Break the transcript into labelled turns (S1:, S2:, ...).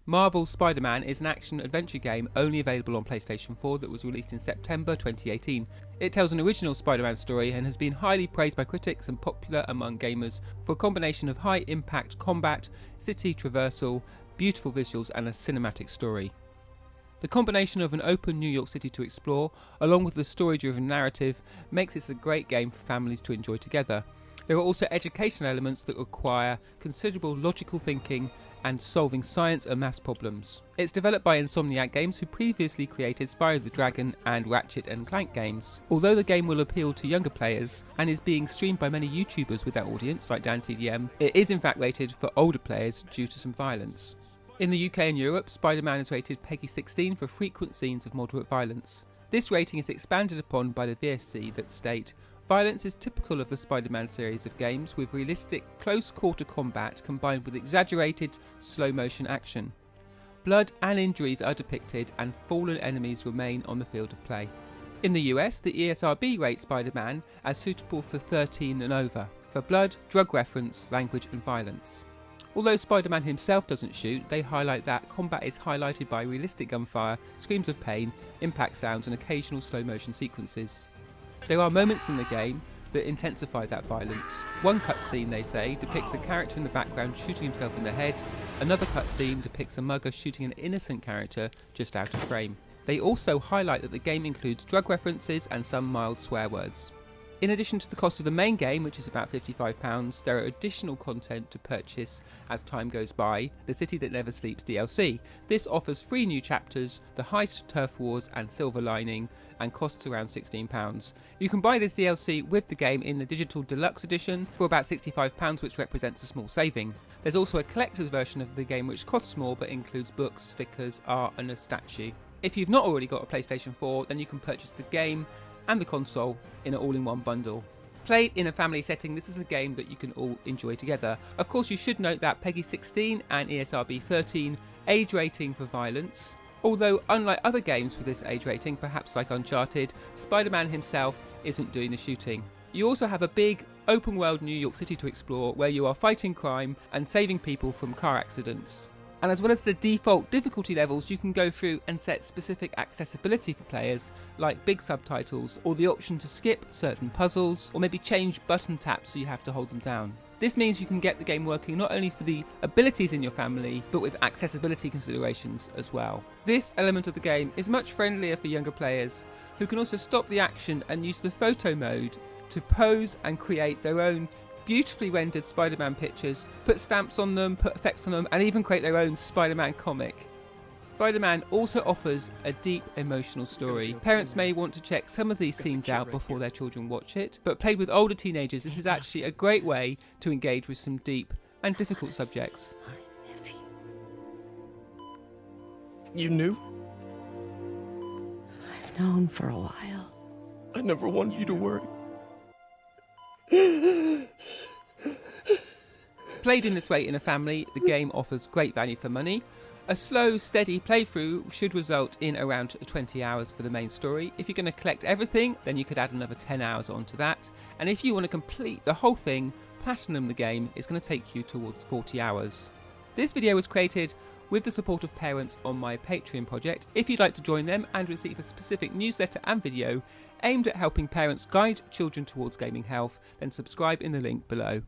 S1: Marvel's Spider-Man is an action-adventure game only available on PlayStation 4 that was released in September 2018. It tells an original Spider-Man story and has been highly praised by critics and popular among gamers for a combination of high-impact combat, city traversal, beautiful visuals and a cinematic story. The combination of an open New York City to explore, along with the story-driven narrative, makes this a great game for families to enjoy together. There are also educational elements that require considerable logical thinking and solving science and maths problems. It's developed by Insomniac Games, who previously created Spyro the Dragon and Ratchet and Clank games. Although the game will appeal to younger players and is being streamed by many YouTubers with that audience like DanTDM, it is in fact rated for older players due to some violence. In the UK and Europe, Spider-Man is rated PEGI 16 for frequent scenes of moderate violence. This rating is expanded upon by the VSC that state, "Violence is typical of the Spider-Man series of games, with realistic close-quarter combat combined with exaggerated slow-motion action. Blood and injuries are depicted and fallen enemies remain on the field of play." In the US, the ESRB rates Spider-Man as suitable for 13 and over, for blood, drug reference, language and violence. Although Spider-Man himself doesn't shoot, they highlight that combat is highlighted by realistic gunfire, screams of pain, impact sounds and occasional slow-motion sequences. There are moments in the game that intensify that violence. One cutscene, they say, depicts a character in the background shooting himself in the head. Another cutscene depicts a mugger shooting an innocent character just out of frame. They also highlight that the game includes drug references and some mild swear words. In addition to the cost of the main game, which is about £55, there are additional content to purchase as time goes by, the City That Never Sleeps DLC. This offers 3 new chapters, the Heist, Turf Wars and Silver Lining, and costs around £16. You can buy this DLC with the game in the digital deluxe edition for about £65, which represents a small saving. There's also a collector's version of the game which costs more but includes books, stickers, art and a statue. If you've not already got a PlayStation 4, then you can purchase the game and the console in an all-in-one bundle. Played in a family setting, this is a game that you can all enjoy together. Of course, you should note that PEGI 16 and ESRB 13 age rating for violence. Although, unlike other games with this age rating, perhaps like Uncharted, Spider-Man himself isn't doing the shooting. You also have a big, open-world New York City to explore where you are fighting crime and saving people from car accidents. And as well as the default difficulty levels, you can go through and set specific accessibility for players, like big subtitles, or the option to skip certain puzzles, or maybe change button taps so you have to hold them down. This means you can get the game working not only for the abilities in your family, but with accessibility considerations as well. This element of the game is much friendlier for younger players, who can also stop the action and use the photo mode to pose and create their own beautifully rendered Spider-Man pictures, put stamps on them, put effects on them, and even create their own Spider-Man comic. Spider-Man also offers a deep emotional story. Parents may want to check some of these scenes out before their children watch it, but played with older teenagers, this is actually a great way to engage with some deep and difficult subjects.
S2: You knew?
S3: I've known for a while.
S2: I never wanted you to worry.
S1: Played in this way in a family, the game offers great value for money. A slow, steady playthrough should result in around 20 hours for the main story. If you're going to collect everything, then you could add another 10 hours onto that. And if you want to complete the whole thing, platinum the game, is going to take you towards 40 hours. This video was created with the support of parents on my Patreon project. If you'd like to join them and receive a specific newsletter and video aimed at helping parents guide children towards gaming health, then subscribe in the link below.